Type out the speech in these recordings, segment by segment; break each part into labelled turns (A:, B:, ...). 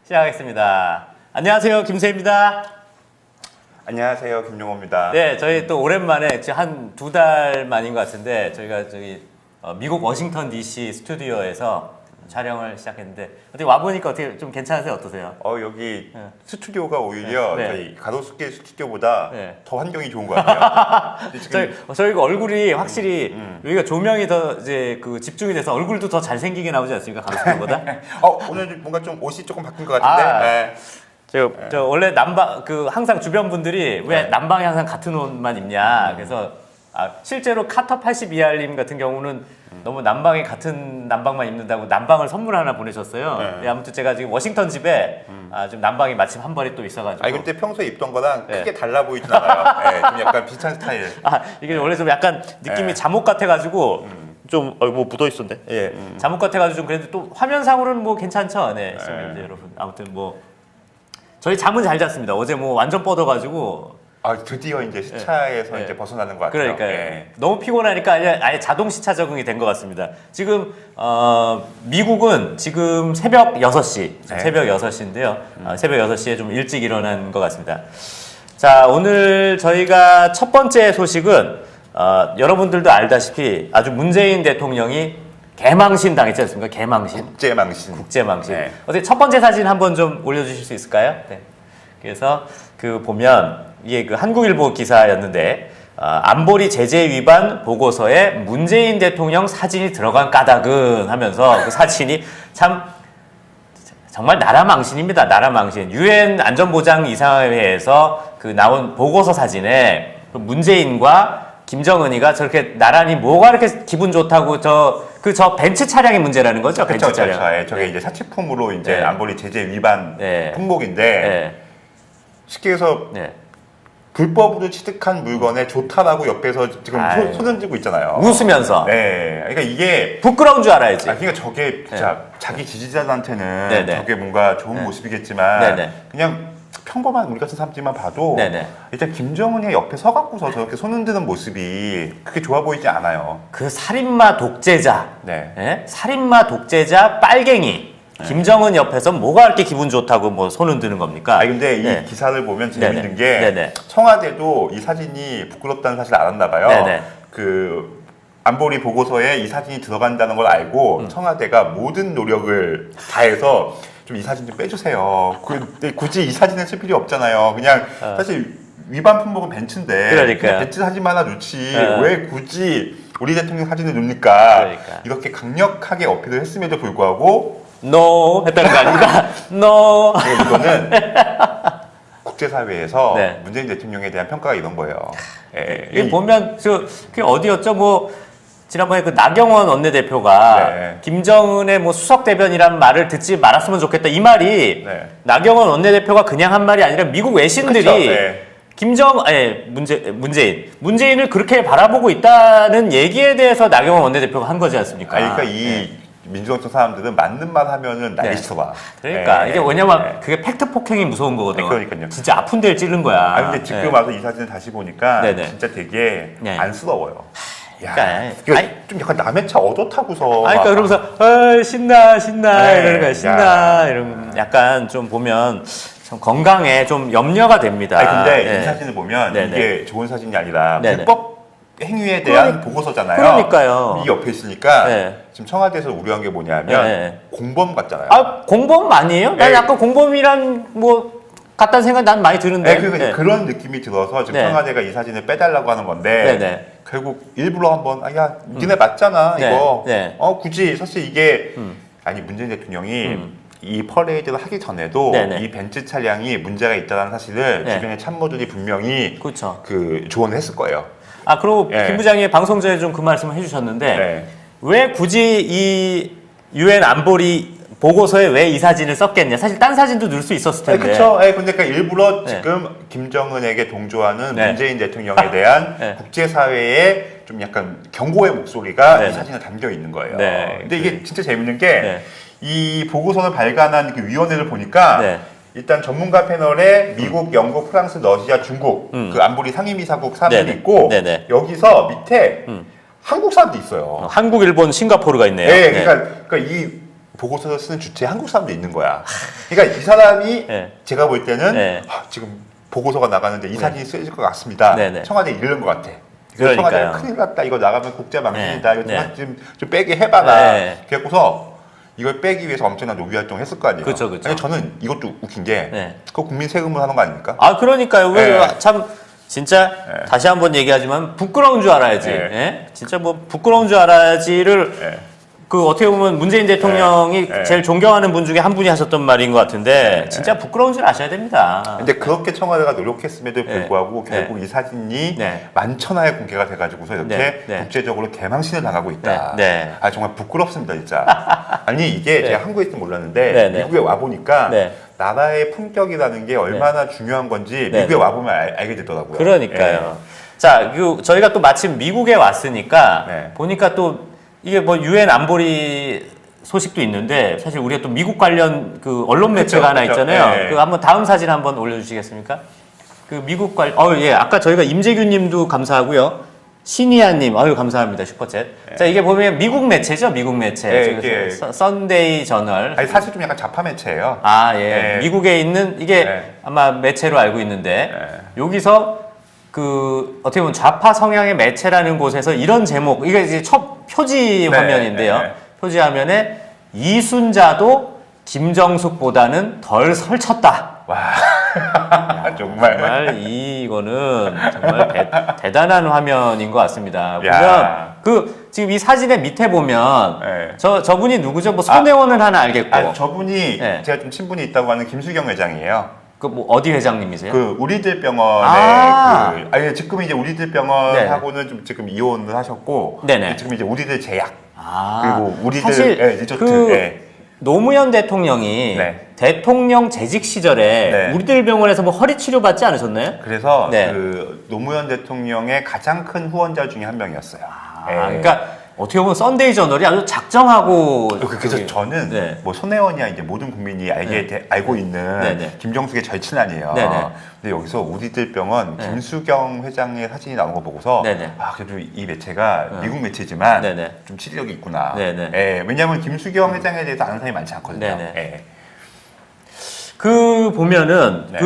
A: 시작하겠습니다. 안녕하세요, 김세입니다.
B: 안녕하세요, 김용호입니다.
A: 네, 저희 또 오랜만에 한 2달 만인 것 같은데 저희가 미국 워싱턴 DC 스튜디오에서 촬영을 시작했는데 어떻게 와보니까 어떻게 좀 괜찮으세요? 어떠세요?
B: 여기 스튜디오가 오히려
A: 네.
B: 저희 가로수길 스튜디오보다
A: 네.
B: 더 환경이 좋은 것 같아요.
A: 저희가 얼굴이 확실히 여기가 조명이 더 이제 집중이 돼서 얼굴도 더 잘생기게 나오지 않습니까? 가로수길보다?
B: 오늘 뭔가 좀 옷이 조금 바뀐 것 같은데. 네.
A: 저 원래 난방 항상 주변 분들이 왜 난방에 항상 같은 옷만 입냐. 그래서 실제로 카터 82R님 같은 경우는 너무 난방에 같은 난방만 입는다고 난방을 선물 하나 보내셨어요.
B: 네.
A: 네, 아무튼 제가 지금 워싱턴 집에 좀 난방이 마침 한 벌이 또 있어가지고.
B: 근데 평소에 입던 거랑
A: 네.
B: 크게 달라 보이진 않아요. 네, 좀 약간 비슷한 스타일.
A: 이게 원래 좀 약간 느낌이
B: 네.
A: 잠옷 같아가지고 좀 뭐 묻어 있었네. 예, 잠옷 같아가지고 좀 그래도 또 화면상으로는 뭐 괜찮죠. 네, 시청자 여러분. 아무튼 뭐 저희 잠은 잘 잤습니다. 어제 뭐 완전 뻗어가지고.
B: 드디어 이제 시차에서
A: 네.
B: 이제 벗어나는 것 같아요.
A: 그러니까요.
B: 네.
A: 너무 피곤하니까 아예 자동 시차 적응이 된 것 같습니다. 지금 미국은 지금 새벽 6시,
B: 네.
A: 새벽 6시인데요. 새벽 6시에 좀 일찍 일어난 것 같습니다. 자, 오늘 저희가 첫 번째 소식은 여러분들도 알다시피 아주 문재인 대통령이 개망신 당했지 않습니까? 개망신.
B: 국제망신.
A: 네. 어떻게 첫 번째 사진 한번 좀 올려주실 수 있을까요? 네. 그래서 보면 이게 한국일보 기사였는데 안보리 제재 위반 보고서에 문재인 대통령 사진이 들어간 까닭은 하면서 그 사진이 참 정말 나라 망신입니다. 나라 망신. 유엔 안전보장 이사회에서 나온 보고서 사진에 문재인과 김정은이가 저렇게 나란히 뭐가 이렇게 기분 좋다고 저 벤츠 차량의 문제라는 거죠. 벤츠
B: 그렇죠.
A: 차량.
B: 예, 저게 이제 사치품으로 이제
A: 네.
B: 안보리 제재 위반
A: 네.
B: 품목인데
A: 네.
B: 쉽게 해서
A: 네.
B: 불법으로 취득한 물건에 좋다라고 옆에서 지금 손을 들고 있잖아요.
A: 웃으면서.
B: 네. 그러니까 이게
A: 부끄러운 줄 알아야지.
B: 그러니까 저게 진짜 자기 지지자들한테는
A: 네네.
B: 저게 뭔가 좋은 모습이겠지만
A: 네네.
B: 그냥 평범한 우리 같은 사람들만 봐도
A: 네네.
B: 일단 김정은이 옆에 서갖고서 저렇게 손 흔드는 모습이 그렇게 좋아 보이지 않아요.
A: 그 살인마 독재자,
B: 네.
A: 예? 살인마 독재자 빨갱이 김정은 옆에서 뭐가 이렇게 기분 좋다고 뭐 손 흔드는 겁니까?
B: 근데
A: 네.
B: 이 기사를 보면 재밌는
A: 네네.
B: 게
A: 네네.
B: 청와대도 이 사진이 부끄럽다는 사실을 알았나 봐요.
A: 네네.
B: 안보리 보고서에 이 사진이 들어간다는 걸 알고 청와대가 모든 노력을 다해서 좀 이 사진 좀 빼주세요. 근데 굳이 이 사진을 쓸 필요 없잖아요. 그냥 사실 위반 품목은 벤츠인데
A: 그러니까요.
B: 그냥 벤츠 사진만 하나 넣지 왜 굳이 우리 대통령 사진을 넣습니까?
A: 그러니까.
B: 이렇게 강력하게 어필을 했음에도 불구하고
A: No 했다는 거 아닙니까? No.
B: 이거는 국제사회에서
A: 네.
B: 문재인 대통령에 대한 평가가 이런 거예요.
A: 이게 보면 그게 어디였죠? 지난번에 나경원 원내대표가
B: 네.
A: 김정은의 수석 대변이란 말을 듣지 말았으면 좋겠다. 이 말이
B: 네.
A: 나경원 원내대표가 그냥 한 말이 아니라 미국 외신들이
B: 그쵸, 네.
A: 문재인을 그렇게 바라보고 있다는 얘기에 대해서 나경원 원내대표가 한 거지 않습니까?
B: 그러니까 이 민주당청 사람들은 맞는 말 하면은 난리 쳐봐.
A: 그러니까 이게 뭐냐면 그게 팩트 폭행이 무서운 거거든.
B: 그러니까요.
A: 진짜 아픈 데를 찌른 거야.
B: 근데 지금 와서 이 사진을 다시 보니까
A: 네네.
B: 진짜 되게
A: 네.
B: 안쓰러워요.
A: 그러니까
B: 좀 약간 남의 차 얻어 타고서.
A: 그러니까 그러면서 신나
B: 네.
A: 이러는 거야. 신나 이런 약간 좀 보면 좀 건강에 좀 염려가 됩니다.
B: 근데 이 사진을 보면
A: 네네.
B: 이게 좋은 사진이 아니라
A: 네네.
B: 불법 행위에 대한 보고서잖아요.
A: 그러니까요.
B: 이 옆에 있으니까
A: 네.
B: 지금 청와대에서 우려한 게 뭐냐면
A: 네.
B: 공범 같잖아요.
A: 공범 아니에요? 난
B: 네.
A: 약간 공범이란 같다는 생각 난 많이 드는데.
B: 그런 느낌이 들어서 지금
A: 네.
B: 청와대가 이 사진을 빼달라고 하는 건데
A: 네네.
B: 결국 일부러 한번 니네 맞잖아
A: 네.
B: 이거
A: 네.
B: 굳이 사실 이게 문재인 대통령이 이 퍼레이드를 하기 전에도
A: 네네.
B: 이 벤츠 차량이 문제가 있다는 사실을
A: 네.
B: 주변의 참모들이 분명히
A: 그렇죠.
B: 조언을 했을 거예요.
A: 그리고
B: 네.
A: 김 부장이 방송 전에 좀 그 말씀을 해주셨는데
B: 네.
A: 왜 굳이 이 유엔 안보리 보고서에 왜 이 사진을 썼겠냐? 사실 딴 사진도 넣을 수 있었을 텐데.
B: 그렇죠. 근데 일부러
A: 네.
B: 지금 김정은에게 동조하는
A: 네.
B: 문재인 대통령에 대한
A: 네.
B: 국제사회의 좀 약간 경고의 목소리가
A: 네.
B: 이 사진에 담겨 있는 거예요.
A: 네.
B: 근데 이게 진짜 재밌는 게 이
A: 네.
B: 보고서를 발간한 그 위원회를 보니까
A: 네.
B: 일단 전문가 패널에 미국, 영국, 프랑스, 러시아, 중국 그 안보리 상임이사국 사람들이
A: 네네.
B: 있고
A: 네네.
B: 여기서 밑에 한국 사람도 있어요.
A: 한국, 일본, 싱가포르가 있네요.
B: 네, 그러니까 이 보고서를 쓰는 주체에 한국 사람도 있는 거야. 그러니까 이 사람이
A: 네.
B: 제가 볼 때는
A: 네.
B: 지금 보고서가 나가는데 이 사진이 쓰여질 것 같습니다.
A: 네네.
B: 청와대에 이르는 것 같아.
A: 그러니까요.
B: 청와대가 큰일 났다. 이거 나가면 국제망신이다.
A: 네.
B: 이거
A: 네.
B: 좀 빼게 해봐라.
A: 네.
B: 그래갖고서 이걸 빼기 위해서 엄청난 로비 활동을 했을 거 아니에요.
A: 그쵸, 그쵸.
B: 아니, 저는 이것도 웃긴 게
A: 네.
B: 그거 국민 세금으로 하는 거 아닙니까?
A: 아 그러니까요. 왜
B: 네.
A: 참 진짜
B: 네.
A: 다시 한번 얘기하지만 부끄러운 줄 알아야지.
B: 네.
A: 예? 진짜 뭐 부끄러운 줄 알아야지를
B: 네.
A: 그 어떻게 보면 문재인 대통령이
B: 네.
A: 제일 존경하는 분 중에 한 분이 하셨던 말인 것 같은데 진짜 부끄러운 줄 아셔야 됩니다.
B: 근데 그렇게 청와대가 노력했음에도
A: 네.
B: 불구하고
A: 네.
B: 결국 이 사진이
A: 네.
B: 만천하에 공개가 돼가지고서 이렇게
A: 네. 네.
B: 국제적으로 개망신을 당하고 있다.
A: 네. 네.
B: 아 정말 부끄럽습니다 진짜. 아니 이게
A: 네.
B: 제가 한국에 있을 때 몰랐는데
A: 네. 네.
B: 미국에 와 보니까
A: 네.
B: 나라의 품격이라는 게 얼마나 중요한 건지
A: 네.
B: 미국에 와 보면 알게 되더라고요.
A: 그러니까요. 자, 저희가 또 마침 미국에 왔으니까
B: 네.
A: 보니까 또 이게 뭐 유엔 안보리 소식도 있는데 사실 우리가 또 미국 관련 그 언론 매체가
B: 그쵸,
A: 하나
B: 그쵸.
A: 있잖아요.
B: 네.
A: 그 한번 다음 사진 한번 올려주시겠습니까? 그 미국 예, 아까 저희가 임재규님도 감사하고요. 신이아님, 감사합니다. 슈퍼챗.
B: 네.
A: 자, 이게 보면 미국 매체죠, 미국 매체.
B: 네,
A: 저기
B: 이게-
A: 썬데이 저널.
B: 아니 사실 좀 약간 좌파 매체예요.
A: 아, 예.
B: 네.
A: 미국에 있는 이게
B: 네.
A: 아마 매체로 알고 있는데
B: 네.
A: 여기서 그 어떻게 보면 좌파 성향의 매체라는 곳에서 이런 제목 이게 이제 첫 표지
B: 네,
A: 화면인데요.
B: 네.
A: 표지 화면에 이순자도 김정숙보다는 덜 설쳤다.
B: 와 정말.
A: 정말 이거는 정말 대단한 화면인 것 같습니다.
B: 야.
A: 보면 그 지금 이 사진의 밑에 보면
B: 네.
A: 저분이 누구죠? 뭐 손혜원은 하나 알겠고
B: 아 저분이
A: 네.
B: 제가 좀 친분이 있다고 하는 김수경 회장이에요.
A: 그 뭐 어디 회장님이세요?
B: 그 우리들 병원에
A: 아.
B: 아니 지금 이제 우리들 병원하고는 좀 지금 이혼을 하셨고
A: 네네.
B: 지금 이제 우리들 제약
A: 아,
B: 그리고 우리들
A: 사실
B: 리조트
A: 그
B: 예.
A: 노무현 대통령이
B: 네.
A: 대통령 재직 시절에
B: 네.
A: 우리들 병원에서 뭐 허리 치료 받지 않으셨나요?
B: 그래서
A: 네.
B: 그 노무현 대통령의 가장 큰 후원자 중에 한 명이었어요. 예.
A: 그러니까 어떻게 보면 썬데이 저널이 아주 작정하고
B: 그래서
A: 저기-
B: 저는
A: 네.
B: 뭐 손혜원이야 이제 모든 국민이 알고 있는
A: 네네.
B: 김정숙의 절친아니에요.
A: 네네.
B: 근데 여기서 우리들 병원
A: 네.
B: 김수경 회장의 사진이 나온 거 보고서
A: 네네.
B: 아 그래도 이 매체가 미국 매체지만
A: 네네.
B: 좀 치료력이 있구나.
A: 네네.
B: 예, 왜냐하면 김수경 회장에 대해서 아는 사람이 많지 않거든요.
A: 네네.
B: 예.
A: 그 보면은
B: 네.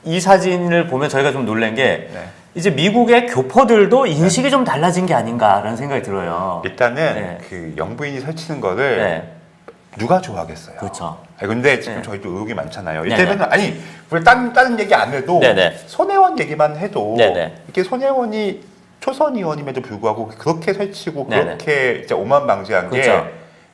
A: 이 사진을 보면 저희가 좀 놀란 게
B: 네.
A: 이제 미국의 교포들도 인식이 좀 달라진 게 아닌가라는 생각이 들어요.
B: 일단은
A: 네.
B: 그 영부인이 설치는 거를
A: 네.
B: 누가 좋아하겠어요.
A: 그렇죠.
B: 근데 지금
A: 네.
B: 저희도 의혹이 많잖아요.
A: 네네.
B: 이때는 아니 우리 다른 얘기 안 해도
A: 네네.
B: 손혜원 얘기만 해도
A: 네네.
B: 이게 손혜원이 초선 의원임에도 불구하고 그렇게 설치고
A: 네네.
B: 그렇게 진짜 오만방지한 게
A: 그렇죠.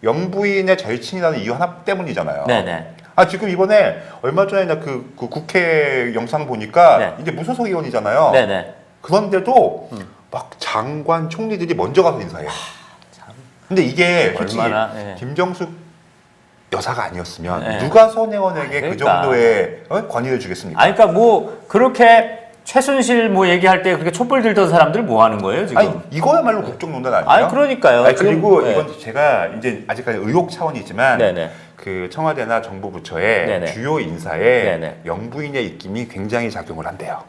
B: 영부인의 절친이라는 이유 하나 때문이잖아요.
A: 네네.
B: 아 지금 이번에 얼마 전에 나 그 국회 영상 보니까
A: 네.
B: 이제 무소속 의원이잖아요.
A: 네네.
B: 그런데도 막 장관 총리들이 먼저 가서 인사해요. 근데 이게 솔직히
A: 얼마나, 네.
B: 김정숙 여사가 아니었으면
A: 네.
B: 누가 손혜원에게 그
A: 그러니까.
B: 정도의 권위를 주겠습니까?
A: 아니 그러니까 뭐 그렇게 최순실 뭐 얘기할 때 그렇게 촛불 들던 사람들 뭐 하는 거예요 지금?
B: 아니 이거야말로 국정농단 아니에요?
A: 아니, 그러니까요.
B: 아니,
A: 지금,
B: 그리고
A: 네.
B: 이건 제가 이제 아직까지 의혹 차원이지만
A: 네네.
B: 그 청와대나 정부 부처의
A: 네네.
B: 주요 인사에
A: 네네.
B: 영부인의 입김이 굉장히 작용을 한대요.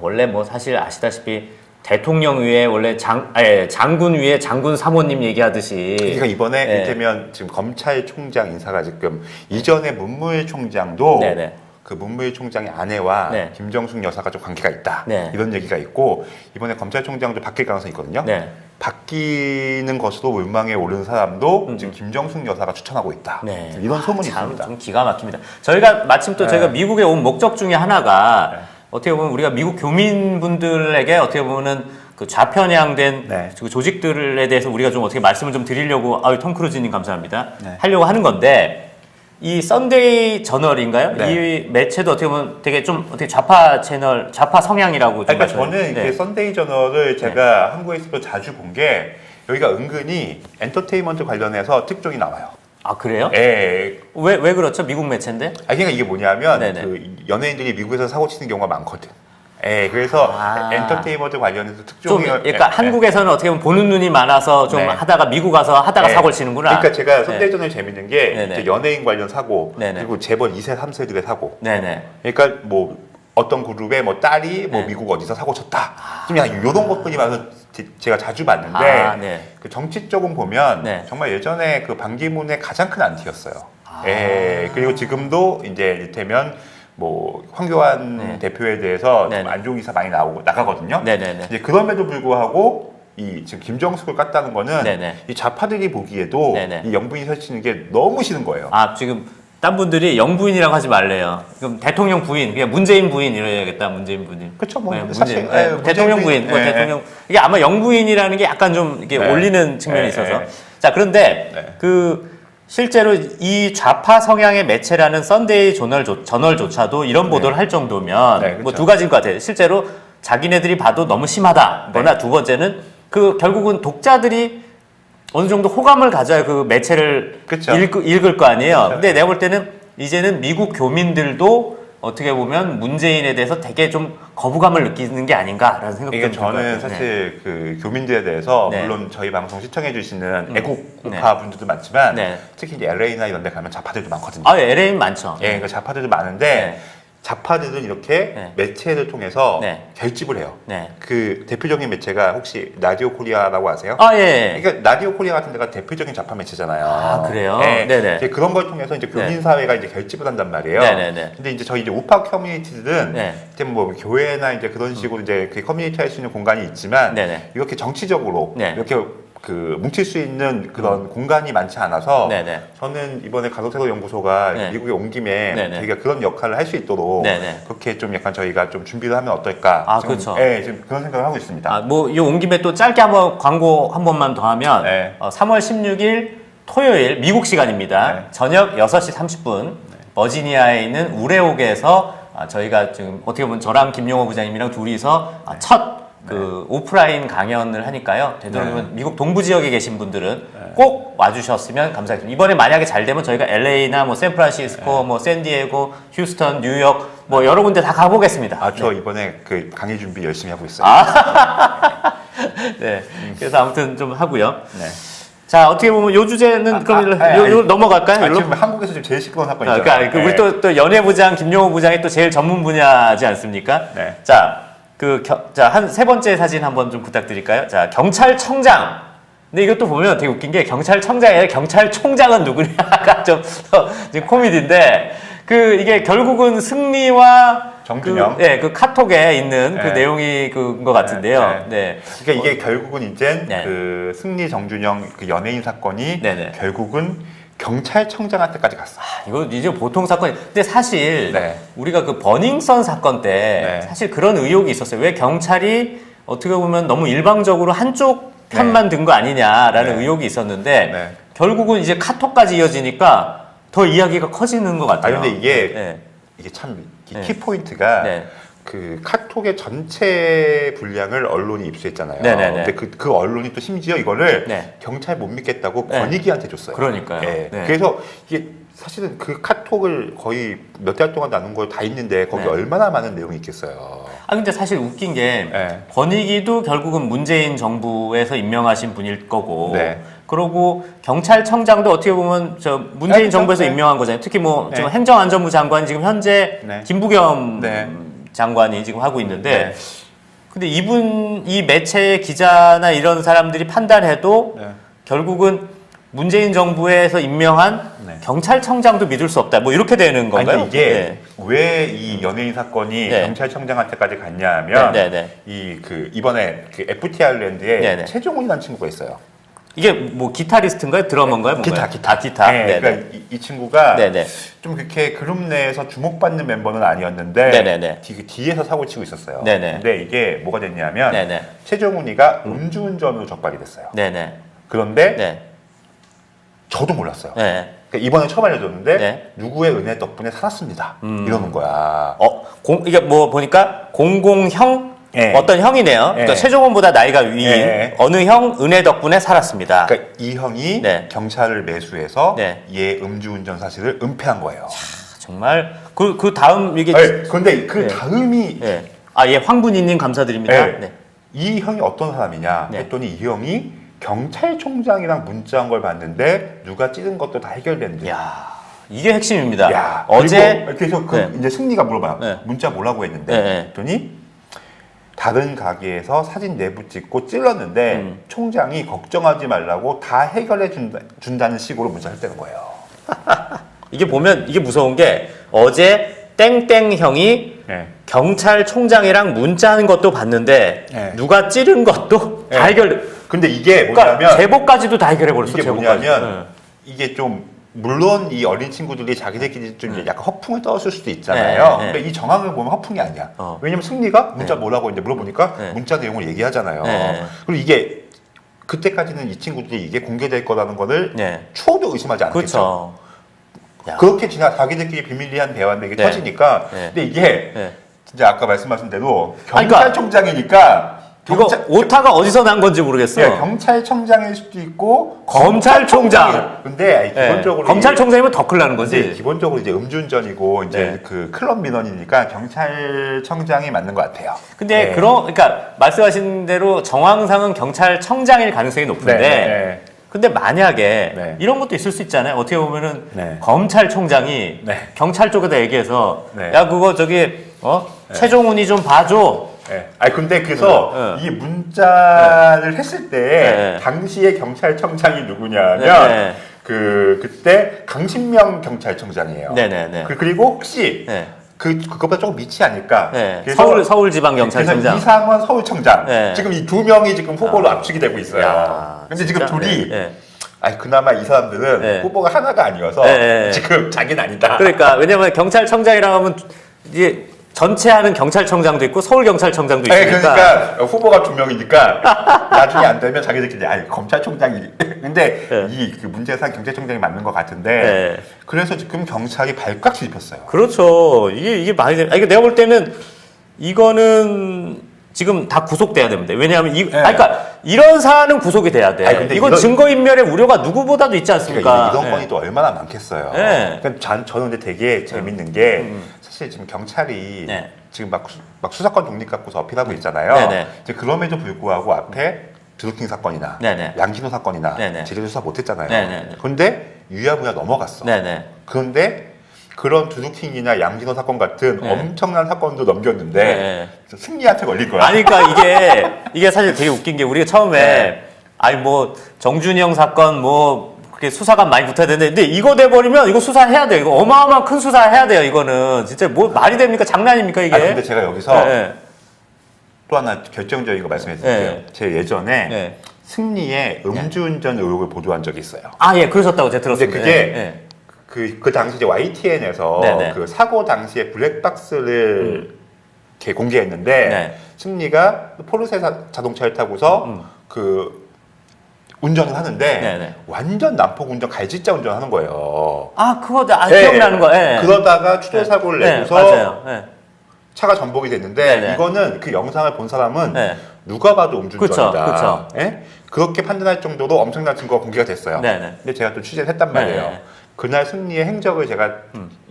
A: 원래 뭐 사실 아시다시피 대통령 위에 원래 장군 위에 장군 사모님 얘기하듯이
B: 그러니까 이번에
A: 네.
B: 이를테면 지금 검찰총장 인사가 지금 이전에 문무일총장도
A: 네네.
B: 그 문무일총장의 아내와
A: 네.
B: 김정숙 여사가 좀 관계가 있다
A: 네.
B: 이런 얘기가 있고 이번에 검찰총장도 바뀔 가능성이 있거든요.
A: 네.
B: 바뀌는 것으로 울망에 오른 사람도 지금 김정숙 여사가 추천하고 있다.
A: 네.
B: 이런 소문이
A: 참
B: 있습니다.
A: 좀 기가 막힙니다. 저희가 마침 또
B: 네.
A: 저희가 미국에 온 목적 중에 하나가
B: 네.
A: 어떻게 보면 우리가 미국 교민분들에게 어떻게 보면은 그 좌편향된
B: 네.
A: 그 조직들에 대해서 우리가 좀 어떻게 말씀을 좀 드리려고 톰 크루즈님 감사합니다.
B: 네.
A: 하려고 하는 건데 이 썬데이 저널인가요?
B: 네.
A: 이 매체도 어떻게 보면 되게 좀 어떻게 좌파 채널, 좌파 성향이라고 좀
B: 그러니까
A: 말씀을-
B: 저는
A: 네.
B: 이게 썬데이 저널을 제가 한국에 있을 때 자주 본 게 여기가 은근히 엔터테인먼트 관련해서 특종이 나와요.
A: 아 그래요?
B: 예.
A: 왜 그렇죠? 미국 매체인데?
B: 그러니까 이게 뭐냐면
A: 네네.
B: 그 연예인들이 미국에서 사고 치는 경우가 많거든. 예, 그래서
A: 아.
B: 엔터테인먼트 관련해서
A: 좀
B: 특종이
A: 그러니까
B: 예,
A: 한국에서는 어떻게 보면 보는 눈이 많아서 좀
B: 네.
A: 하다가 미국 가서 하다가
B: 예.
A: 사고를 치는구나.
B: 그러니까 제가
A: 네.
B: 썬데이 저널 재밌는 게
A: 네네.
B: 이제 연예인 관련 사고
A: 네네.
B: 그리고 재벌 2세, 3세들의 사고.
A: 네네.
B: 그러니까 뭐 어떤 그룹의 뭐 딸이 뭐
A: 네.
B: 미국 어디서 사고 쳤다. 좀 약간 이런 것들이 많아서 제가 자주 봤는데
A: 네.
B: 그 정치 쪽은 보면
A: 네.
B: 정말 예전에 그 반기문의 가장 큰 안티였어요.
A: 아.
B: 예. 그리고 지금도 이제 이를테면 뭐 황교안
A: 네.
B: 대표에 대해서
A: 네.
B: 좀 안 좋은 기사 많이 나가거든요.
A: 네네네.
B: 이제 그럼에도 불구하고 이 지금 김정숙을 깠다는 거는
A: 네네.
B: 이 좌파들이 보기에도
A: 네네.
B: 이 영부인이 설치는 게 너무 싫은 거예요.
A: 아, 지금 딴 분들이 영부인이라고 하지 말래요. 그럼 대통령 부인, 그냥 문재인 부인 이래야겠다. 문재인 부인.
B: 그쵸, 뭐
A: 네,
B: 사실,
A: 문재인, 네,
B: 문재인
A: 대통령 부인, 뭐
B: 예,
A: 대통령 이게 아마 영부인이라는 게 약간 좀 이게
B: 네.
A: 올리는 측면이
B: 네,
A: 있어서.
B: 네.
A: 자, 그런데
B: 네.
A: 그 실제로 이 좌파 성향의 매체라는 썬데이 저널조차도 이런 보도를 할 정도면
B: 네, 그렇죠.
A: 뭐 두 가지인 것 같아요. 실제로 자기네들이 봐도 너무 심하다. 거나
B: 네.
A: 두 번째는 그 결국은 독자들이 어느 정도 호감을 가져야 그 매체를
B: 그쵸.
A: 읽을 거 아니에요.
B: 그쵸.
A: 근데 내가 볼 때는 이제는 미국 교민들도 어떻게 보면 문재인에 대해서 되게 좀 거부감을 느끼는 게 아닌가라는 생각도
B: 이게
A: 들 것 같아요.
B: 저는 사실 그 교민들에 대해서
A: 네.
B: 물론 저희 방송 시청해 주시는
A: 네.
B: 애국파 분들도 많지만
A: 네.
B: 특히 이제 LA나 이런 데 가면 좌파들도 많거든요.
A: 아, LA 많죠.
B: 예, 그러니까 좌파들도 많은데
A: 네.
B: 좌파들은 이렇게
A: 네.
B: 매체를 통해서
A: 네.
B: 결집을 해요.
A: 네.
B: 그 대표적인 매체가 혹시 라디오 코리아라고 아세요?
A: 아, 예.
B: 그러니까 라디오 코리아 같은 데가 대표적인 좌파 매체잖아요.
A: 아, 그래요?
B: 네.
A: 네네.
B: 이제 그런 걸 통해서 이제 교민 사회가 이제 결집을 한단 말이에요.
A: 네네네.
B: 근데 이제 저희 이제 우파 커뮤니티들은
A: 네.
B: 이제 뭐 교회나 이제 그런 식으로 이제 그 커뮤니티 할 수 있는 공간이 있지만
A: 네네.
B: 이렇게 정치적으로
A: 네.
B: 이렇게 그 뭉칠 수 있는 그런 공간이 많지 않아서
A: 네네.
B: 저는 이번에 가덕세로 연구소가
A: 네.
B: 미국에 온 김에
A: 네네.
B: 저희가 그런 역할을 할 수 있도록
A: 네네.
B: 그렇게 좀 약간 저희가 좀 준비를 하면 어떨까?
A: 아,
B: 지금,
A: 그렇죠.
B: 예, 지금 그런 생각을 하고 있습니다.
A: 아, 뭐, 이 온 김에 또 짧게 한번 광고 한 번만 더 하면,
B: 네.
A: 3월 16일 토요일, 미국 시간입니다.
B: 네.
A: 저녁 6시 30분, 버지니아에 있는 우레옥에서 저희가 지금 어떻게 보면 저랑 김용호 부장님이랑 둘이서 첫 그 오프라인 강연을 하니까요. 되도록이면 미국 동부 지역에 계신 분들은 꼭 와주셨으면 감사하겠습니다. 이번에 만약에 잘 되면 저희가 LA나 뭐 샌프란시스코, 뭐 샌디에고, 휴스턴, 뉴욕, 뭐 여러 군데 다 가보겠습니다.
B: 아, 저 이번에 그 강의 준비 열심히 하고 있어요.
A: 네. 그래서 아무튼 좀 하고요.
B: 네.
A: 자, 어떻게 보면 요 주제는 그럼 요 넘어갈까요? 일로?
B: 지금 한국에서 지금 제일 시끄러운 사건이죠.
A: 그러니까 우리 또 연예부장 김용호 부장이 또 제일 전문 분야지 않습니까?
B: 네.
A: 자, 한 세 번째 사진 한번 좀 부탁드릴까요? 자, 경찰청장. 근데 이것도 보면 되게 웃긴 게 경찰청장이 아니라 경찰총장은 누구냐가 좀 지금 코미디인데 이게 결국은 승리와
B: 정준영.
A: 그 카톡에 있는 그
B: 네.
A: 내용이 그인 것 같은데요. 네.
B: 그러니까 이게 결국은 이제
A: 네.
B: 그 승리 정준영 그 연예인 사건이
A: 네네.
B: 결국은 경찰청장한테까지 갔어.
A: 이거 이제 보통 사건이. 근데 사실
B: 네.
A: 우리가 그 버닝썬 사건 때
B: 네.
A: 사실 그런 의혹이 있었어요. 왜 경찰이 어떻게 보면 너무 일방적으로 한쪽 편만 든 거 아니냐라는
B: 네.
A: 의혹이 있었는데
B: 네.
A: 결국은 이제 카톡까지 이어지니까 더 이야기가 커지는 것 같아요.
B: 근데 이게
A: 네.
B: 이게 참
A: 네.
B: 키 포인트가
A: 네.
B: 그 카톡의 전체 분량을 언론이 입수했잖아요.
A: 네네네.
B: 근데 그 언론이 또 심지어 이거를
A: 네.
B: 경찰 못 믿겠다고
A: 네.
B: 권익위한테 줬어요.
A: 그러니까요.
B: 예.
A: 네.
B: 그래서 이게 사실은 그 카톡을 거의 몇 달 동안 나눈 걸 다 있는데 거기
A: 네.
B: 얼마나 많은 내용이 있겠어요.
A: 근데 사실 웃긴 게
B: 네.
A: 권익위도 결국은 문재인 정부에서 임명하신 분일 거고
B: 네.
A: 그러고 경찰청장도 어떻게 보면 저 문재인
B: 네,
A: 정부에서
B: 네.
A: 임명한 거잖아요. 특히 뭐
B: 네.
A: 지금 행정안전부 장관이 지금 현재
B: 네.
A: 김부겸
B: 네.
A: 장관이 지금 하고 있는데
B: 네.
A: 근데 이 매체 기자나 이런 사람들이 판단해도
B: 네.
A: 결국은 문재인 정부에서 임명한
B: 네.
A: 경찰청장도 믿을 수 없다. 뭐 이렇게 되는 건가요?
B: 아니 이게
A: 네.
B: 왜 이 연예인 사건이
A: 네.
B: 경찰청장한테까지 갔냐 하면
A: 네, 네,
B: 이번에 그 FTR 랜드에
A: 네, 네.
B: 최종훈이라는 친구가 있어요.
A: 이게 뭐 기타리스트인가요? 드러머인가요? 뭔가요?
B: 기타.
A: 기타.
B: 네,
A: 네네.
B: 그러니까 이 친구가
A: 네네.
B: 좀 그렇게 그룹 내에서 주목받는 멤버는 아니었는데
A: 네네네.
B: 뒤에서 사고 치고 있었어요.
A: 네네.
B: 근데 이게 뭐가 됐냐면
A: 네네.
B: 최종훈이가 음주운전으로 적발이 됐어요.
A: 네네.
B: 그런데
A: 네.
B: 저도 몰랐어요.
A: 네.
B: 그러니까 이번에 처음 알려줬는데
A: 네.
B: 누구의 은혜 덕분에 살았습니다. 이러는 거야.
A: 이게 뭐 보니까 공공형
B: 네.
A: 어떤 형이네요. 그러니까
B: 네.
A: 최종훈보다 나이가 위인
B: 네.
A: 어느 형 은혜 덕분에 살았습니다.
B: 그러니까 이 형이
A: 네.
B: 경찰을 매수해서
A: 네.
B: 얘 음주운전 사실을 은폐한 거예요.
A: 정말 그 다음 이게
B: 그런데 그
A: 네.
B: 다음이
A: 예. 예, 황분이님 감사드립니다.
B: 네.
A: 네.
B: 이 형이 어떤 사람이냐
A: 네.
B: 했더니 이 형이 경찰총장이랑 문자한 걸 봤는데 누가 찌른 것도 다 해결되는데
A: 야, 이게 핵심입니다.
B: 야,
A: 어제
B: 그래서
A: 네.
B: 이제 승리가 물어봐요.
A: 네.
B: 문자 뭐라고 했는데
A: 네, 네.
B: 그랬더니 다른 가게에서 사진 내부 찍고 찔렀는데 총장이 걱정하지 말라고 다 해결해 준다는 식으로 문자를 했다는 거예요.
A: 이게 보면 이게 무서운 게 어제 땡땡 형이
B: 네.
A: 경찰총장이랑 문자하는 것도 봤는데
B: 네.
A: 누가 찌른 것도 다
B: 네.
A: 해결.
B: 근데 이게
A: 그러니까
B: 뭐냐면
A: 제보까지도 다 해결해 버렸어.
B: 이게
A: 제보까지.
B: 뭐냐면 이게 좀 물론 이 어린 친구들이 자기들끼리 좀 이제 약간 허풍을 떠쓸 수도 있잖아요.
A: 네, 네.
B: 근데 이 정황을 보면 허풍이 아니야.
A: 어.
B: 왜냐면 승리가 문자 뭐라고 이제 물어보니까
A: 네.
B: 문자 내용을 얘기하잖아요.
A: 네.
B: 그리고 이게 그때까지는 이 친구들이 이게 공개될 거라는 거를
A: 네.
B: 추호도 의심하지 않겠죠.
A: 그렇죠. 야.
B: 그렇게 자기들끼리 비밀리한 대화인데 이게
A: 네.
B: 터지니까.
A: 네.
B: 근데 이게
A: 네.
B: 진짜 아까 말씀하신 대로
A: 아니, 그러니까
B: 경찰총장이니까
A: 이거 오타가 어디서 난 건지 모르겠어.
B: 예, 경찰청장일 수도 있고
A: 검찰총장.
B: 근데 기본적으로
A: 검찰총장이면 더 큰일 나는
B: 이제
A: 거지.
B: 기본적으로 이제 음주운전이고 이제
A: 네.
B: 그 클럽 민원이니까 경찰청장이 맞는 것 같아요.
A: 근데
B: 네.
A: 그러니까 말씀하신 대로 정황상은 경찰청장일 가능성이 높은데
B: 네.
A: 근데 만약에
B: 네.
A: 이런 것도 있을 수 있잖아요. 어떻게 보면은
B: 네.
A: 검찰총장이
B: 네.
A: 경찰 쪽에다 얘기해서
B: 네.
A: 야 그거 저기 최종훈이 좀 봐줘.
B: 네. 아니 근데 그래서
A: 네, 네.
B: 이 문자를 했을 때
A: 네.
B: 당시에 경찰청장이 누구냐면
A: 네.
B: 그때 강신명 경찰청장이에요.
A: 네네네.
B: 그리고 혹시
A: 네.
B: 그것보다 조금 밑이 아닐까?
A: 네.
B: 그래서
A: 서울지방경찰청장.
B: 그래서 이상원 서울청장.
A: 네.
B: 지금 이 두 명이 지금 후보로 압축이 되고 있어요.
A: 야,
B: 근데 지금
A: 진짜?
B: 둘이
A: 네.
B: 아니 그나마 이 사람들은
A: 네.
B: 후보가 하나가 아니어서
A: 네.
B: 지금 자기는 아니다.
A: 그러니까 왜냐면 경찰청장이라 하면 이제 전체 하는 경찰청장도 있고 서울경찰청장도
B: 네,
A: 있으니까.
B: 그러니까 후보가 두 명이니까 나중에 안 되면 자기들끼리 아니 검찰총장이 근데
A: 네.
B: 이 그 문제상 경찰청장이 맞는 것 같은데
A: 네.
B: 그래서 지금 경찰이 발칵 뒤집혔어요.
A: 그렇죠. 이게 많이 이게 내가 볼 때는 이거는 지금 다 구속돼야 됩니다. 왜냐하면 그러니까 이런 사안은 구속이 돼야 돼.
B: 아니, 근데
A: 이건 증거인멸의 우려가 누구보다도 있지 않습니까?
B: 그러니까 이런
A: 네.
B: 건이 또 얼마나 많겠어요.
A: 네.
B: 그러니까 저는 근데 되게 재밌는 게 사실 지금 경찰이
A: 네.
B: 지금 막 수사권 독립 갖고서 어필하고 있잖아요.
A: 네네.
B: 이제 그럼에도 불구하고 앞에 드루킹 사건이나
A: 네네.
B: 양진호 사건이나
A: 네네.
B: 제대로 수사 못했잖아요.
A: 네네.
B: 그런데 유야무야 넘어갔어.
A: 네네.
B: 그런데 그런 드루킹이나 양진호 사건 같은
A: 네.
B: 엄청난 사건도 넘겼는데
A: 네.
B: 승리한테 걸린 거야.
A: 아니 그러니까 이게 사실 되게 웃긴 게 우리가 처음에
B: 네.
A: 아니 뭐 정준이 형 사건 뭐 그렇게 수사관 많이 붙어야 되는데 근데 이거 돼버리면 이거 수사해야 돼요. 이거 어마어마한 큰 수사해야 돼요. 이거는 진짜 뭐 말이 됩니까? 장난입니까 이게?
B: 아, 근데 제가 여기서
A: 네.
B: 또 하나 결정적인 거 말씀해 드릴게요.
A: 네.
B: 제 예전에
A: 네.
B: 승리의 음주운전 의혹을 보도한 적이 있어요.
A: 아 예 그러셨다고 제가
B: 근데
A: 들었습니다.
B: 그게
A: 네.
B: 그 당시 이제 YTN에서
A: 네네.
B: 그 사고 당시에 블랙박스를 이렇게 공개했는데
A: 네.
B: 승리가 포르쉐 자동차를 타고서 그 운전을 하는데
A: 네네.
B: 완전 난폭 운전, 갈짓자 운전하는 거예요.
A: 아 그거
B: 네.
A: 기억나는 거. 예.
B: 그러다가 추돌 사고를
A: 네,
B: 내고서
A: 맞아요. 네.
B: 차가 전복이 됐는데
A: 네네.
B: 이거는 그 영상을 본 사람은
A: 네.
B: 누가 봐도 음주운전이다.
A: 그쵸.
B: 예? 그렇게 판단할 정도로 엄청난 증거가 공개가 됐어요.
A: 네네.
B: 근데 제가 또 취재를 했단 말이에요.
A: 네네.
B: 그날 승리의 행적을 제가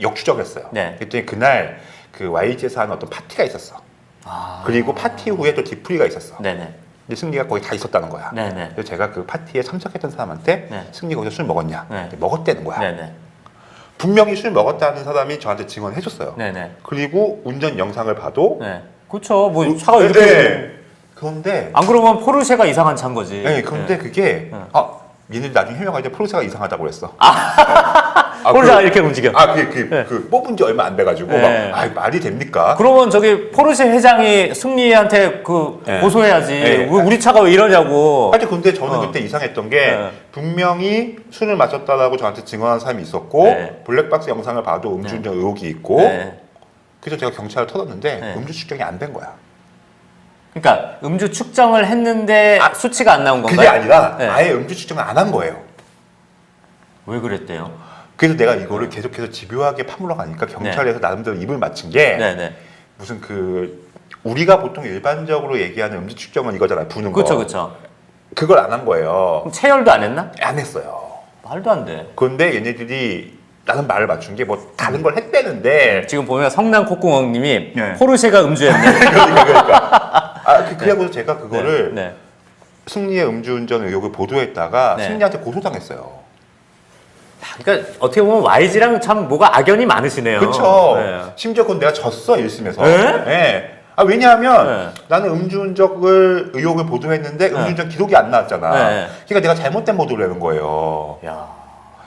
B: 역추적했어요.
A: 네.
B: 그랬더니 그날 그 YG에서 하는 어떤 파티가 있었어.
A: 아.
B: 그리고 파티 후에 또 뒤풀이가 있었어.
A: 네네.
B: 근데 승리가 거기 다 있었다는 거야.
A: 네네.
B: 그래서 제가 그 파티에 참석했던 사람한테
A: 네.
B: 승리 거기서 술 먹었냐?
A: 네.
B: 먹었다는 거야.
A: 네네.
B: 분명히 술 먹었다는 사람이 저한테 증언해줬어요.
A: 네네.
B: 그리고 운전 영상을 봐도
A: 네. 그렇죠. 뭐 차가 이렇게
B: 네. 그런데
A: 안 그러면 포르쉐가 이상한 차인 거지.
B: 네, 그런데
A: 네.
B: 그게 얘네들 나중에 해명할 때 포르쉐가 이상하다고 그랬어.
A: 포르쉐가 이렇게 움직여.
B: 그 뽑은 지 얼마 안 돼가지고
A: 네.
B: 말이 됩니까?
A: 그러면 저기 포르쉐 회장이 승리한테
B: 네.
A: 고소해야지.
B: 네.
A: 왜 우리 차가 왜 이러냐고.
B: 사실 근데 저는 그때 이상했던 게
A: 네.
B: 분명히 술을 마셨다라고 저한테 증언한 사람이 있었고
A: 네.
B: 블랙박스 영상을 봐도 음주운전 의혹이 있고
A: 네.
B: 그래서 제가 경찰을 털었는데
A: 네.
B: 음주 측정이 안 된 거야.
A: 그러니까 음주 측정을 했는데 수치가 안 나온 건가요?
B: 그게 아니라
A: 네.
B: 아예 음주 측정을 안 한 거예요.
A: 왜 그랬대요?
B: 그래서 내가 이거를 계속해서 집요하게 파물러 가니까 경찰에서 나름대로 입을 맞춘 게
A: 네네.
B: 무슨 그 우리가 보통 일반적으로 얘기하는 음주 측정은 이거잖아요. 부는 거.
A: 그렇죠, 그렇죠.
B: 그걸 안 한 거예요.
A: 그럼 체열도 안 했나?
B: 안 했어요.
A: 말도 안 돼.
B: 그런데 얘네들이 나는 말을 맞춘 게 뭐 다른 걸 했대는데
A: 지금 보면 성남 콧구멍님이
B: 네.
A: 포르쉐가 음주했네.
B: 그러니까. 그래서 제가 그거를
A: 네.
B: 승리의 음주운전 의혹을 보도했다가
A: 네.
B: 승리한테 고소당했어요.
A: 그러니까 어떻게 보면 YG랑 참 뭐가 악연이 많으시네요.
B: 그렇죠.
A: 네.
B: 심지어 그건 내가 졌어 1심에서.
A: 네?
B: 네. 아, 왜냐하면
A: 네.
B: 나는 음주운전 의혹을 보도했는데 음주운전 기록이 안 나왔잖아.
A: 네.
B: 그러니까 내가 잘못된 보도를 하는 거예요.
A: 야.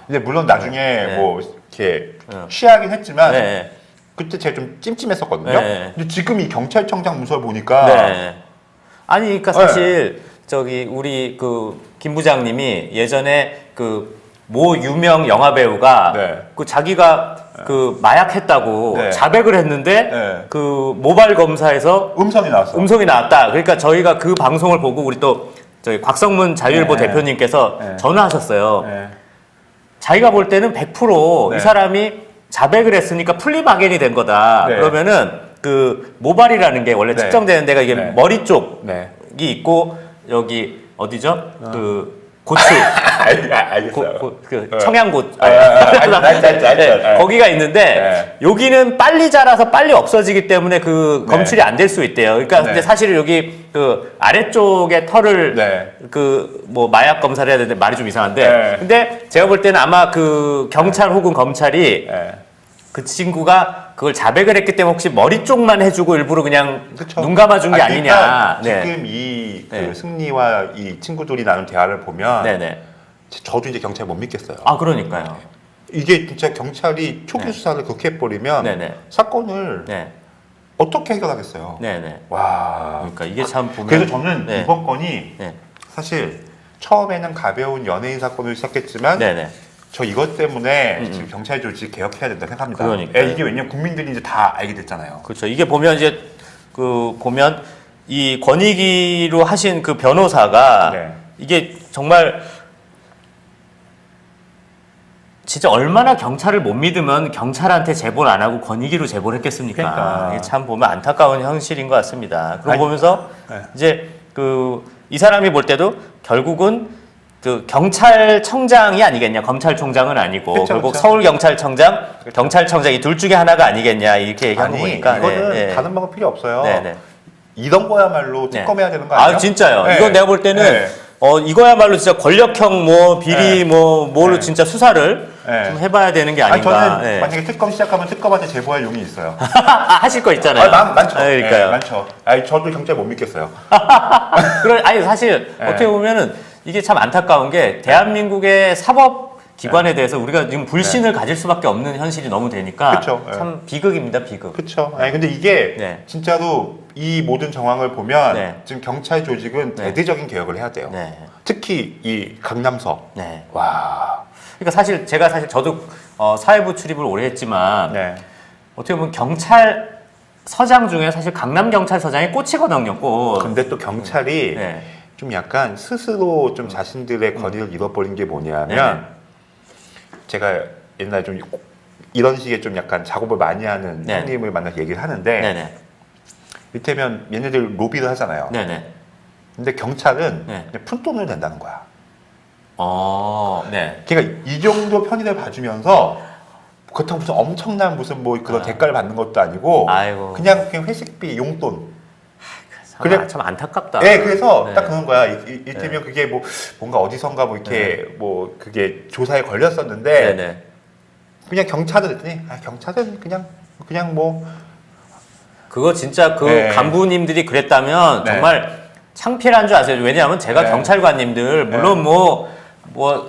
B: 근데 물론 나중에
A: 네.
B: 뭐 이렇게
A: 네.
B: 취하긴 했지만
A: 네.
B: 그때 제가 좀 찜찜했었거든요.
A: 네.
B: 근데 지금 이 경찰청장 문서를 보니까
A: 네. 아니, 그러니까 사실 저기 우리 그 김 부장님이 예전에 그 모 유명 영화 배우가
B: 네.
A: 그 자기가 그 마약했다고
B: 네.
A: 자백을 했는데
B: 네.
A: 그 모발 검사에서
B: 음성이 나왔어.
A: 음성이 나왔다. 그러니까 저희가 그 방송을 보고 우리 또 저희 곽성문 자유일보
B: 네.
A: 대표님께서
B: 네.
A: 전화하셨어요.
B: 네.
A: 자기가 볼 때는 100%
B: 네.
A: 이 사람이 자백을 했으니까 플리바겐이 된 거다.
B: 네.
A: 그러면은 그 모발이라는 게 원래
B: 네.
A: 측정되는 데가 이게
B: 네.
A: 머리 쪽이
B: 네.
A: 있고 여기 어디죠? 그 고추.
B: 알겠어요.
A: 그 청양고
B: 알죠.
A: 거기가 있는데
B: 네.
A: 여기는 빨리 자라서 빨리 없어지기 때문에 그
B: 네.
A: 검출이 안 될 수 있대요. 그러니까
B: 네.
A: 근데 사실 여기 그 아래쪽에 털을
B: 네.
A: 그 뭐 마약 검사를 해야 되는데 말이 좀 이상한데
B: 네.
A: 근데 제가 볼 때는 아마 그 경찰 혹은 검찰이
B: 네.
A: 그 친구가 그걸 자백을 했기 때문에 혹시 머리 쪽만 해주고 일부러 그냥
B: 그쵸.
A: 눈 감아준 게
B: 그러니까
A: 아니냐. 네.
B: 지금 이 그
A: 네.
B: 승리와 이 친구들이 나눈 대화를 보면
A: 네네.
B: 저도 이제 경찰 못 믿겠어요.
A: 아 그러니까요.
B: 이게 진짜 경찰이 초기
A: 네.
B: 수사를 그렇게 해버리면
A: 네네.
B: 사건을
A: 네.
B: 어떻게 해결하겠어요?
A: 네네.
B: 와.
A: 그러니까 이게 참 보면
B: 그래서 저는
A: 네.
B: 이번 건이
A: 네.
B: 사실 처음에는 가벼운 연예인 사건을 시작했지만
A: 네네.
B: 저 이것 때문에 지금 경찰 조직 개혁해야 된다 생각합니다.
A: 그러니까요.
B: 이게 왜냐면 국민들이 이제 다 알게 됐잖아요.
A: 그렇죠. 이게 보면 이제 그 보면 이 권익위로 하신 그 변호사가
B: 네.
A: 이게 정말 진짜 얼마나 경찰을 못 믿으면 경찰한테 제보를 안 하고 권익위로 제보를 했겠습니까?
B: 그러니까.
A: 이게 참 보면 안타까운 현실인 것 같습니다. 그러고
B: 아니,
A: 보면서
B: 네.
A: 이제 그 이 사람이 볼 때도 결국은 그 경찰청장이 아니겠냐, 검찰총장은 아니고
B: 그쵸,
A: 결국
B: 그쵸.
A: 서울경찰청장, 경찰청장 이 둘 중에 하나가 아니겠냐 이렇게 얘기한 거
B: 아니
A: 보니까
B: 이거는
A: 네, 네.
B: 다른 방법 필요 없어요.
A: 네, 네.
B: 이런 거야말로
A: 네.
B: 특검해야 되는 거 아니에요?
A: 아 진짜요.
B: 네.
A: 이건 내가 볼 때는
B: 네.
A: 이거야말로 진짜 권력형 뭐 비리
B: 네.
A: 뭐로
B: 네.
A: 진짜 수사를
B: 네.
A: 좀 해봐야 되는 게
B: 아니
A: 아닌가.
B: 저는
A: 네.
B: 만약에 특검 시작하면 특검한테 제보할 용이 있어요.
A: 하실 거 있잖아요.
B: 많죠.
A: 그러니까요.
B: 네, 많죠. 아니 저도 경찰 못 믿겠어요.
A: 아니 사실
B: 네.
A: 어떻게 보면은 이게 참 안타까운 게 대한민국의 사법 기관에 대해서 우리가 지금 불신을 가질 수밖에 없는 현실이 너무 되니까
B: 네. 그쵸. 네.
A: 참 비극입니다, 비극.
B: 그렇죠. 아니 근데 이게
A: 네.
B: 진짜로 이 모든 정황을 보면
A: 네.
B: 지금 경찰 조직은
A: 네.
B: 대대적인 개혁을 해야 돼요.
A: 네.
B: 특히 이 강남서.
A: 네.
B: 와.
A: 그러니까 사실 저도 사회부 출입을 오래 했지만
B: 네.
A: 어떻게 보면 경찰서장 중에 사실 강남경찰서장이 꽂히거든요, 꼭.
B: 근데 또 경찰이
A: 네.
B: 좀 약간 스스로 좀 자신들의 권위를 잃어버린 게 뭐냐면
A: 네네.
B: 제가 옛날에 좀 이런 식의 좀 약간 작업을 많이 하는
A: 네.
B: 형님을 만나서 얘기를 하는데
A: 네네.
B: 이를테면 얘네들 로비를 하잖아요.
A: 네네.
B: 근데 경찰은
A: 네.
B: 그냥 푼돈을 낸다는 거야.
A: 네.
B: 그러니까 이 정도 편의를 봐주면서 그렇다고 무슨 엄청난 무슨 뭐 그런 대가를 받는 것도 아니고
A: 아이고.
B: 그냥 회식비 용돈.
A: 참 안타깝다.
B: 네, 그래서
A: 네.
B: 딱 그런 거야. 이를테면 그게 뭐 뭔가 어디선가 뭐 이렇게 뭐 그게 조사에 걸렸었는데
A: 네네.
B: 그냥 경찰은 했더니 경찰은 그냥 뭐
A: 그거 진짜 그
B: 네.
A: 간부님들이 그랬다면
B: 네.
A: 정말 창피한 줄 아세요? 왜냐하면 제가
B: 네.
A: 경찰관님들 물론 뭐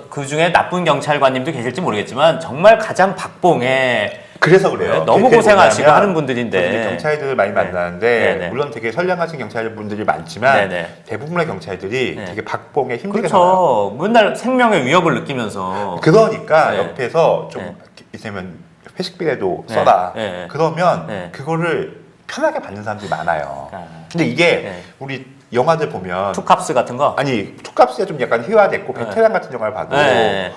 A: 그 중에 나쁜 경찰관님도 계실지 모르겠지만 정말 가장 박봉에
B: 그래서 그래요.
A: 네, 너무
B: 그게
A: 고생하시고
B: 뭐냐면
A: 하는 분들인데.
B: 저도 이제 경찰들을 많이
A: 네.
B: 만나는데
A: 네네.
B: 물론 되게 선량하신 경찰분들이 많지만
A: 네네.
B: 대부분의 경찰들이
A: 네.
B: 되게 박봉에 힘들게 살아요.
A: 그렇죠. 맨날 생명의 위협을 느끼면서
B: 그러니까
A: 네.
B: 옆에서 좀
A: 네.
B: 있으면 회식비라도
A: 네.
B: 써라.
A: 네.
B: 그러면
A: 네.
B: 그거를 편하게 받는 사람들이 많아요.
A: 아.
B: 근데 이게
A: 네.
B: 우리 영화들 보면
A: 투캅스 같은 거.
B: 아니 투값이 좀 약간 희화됐고 베테랑 같은 영화를 봐도
A: 네.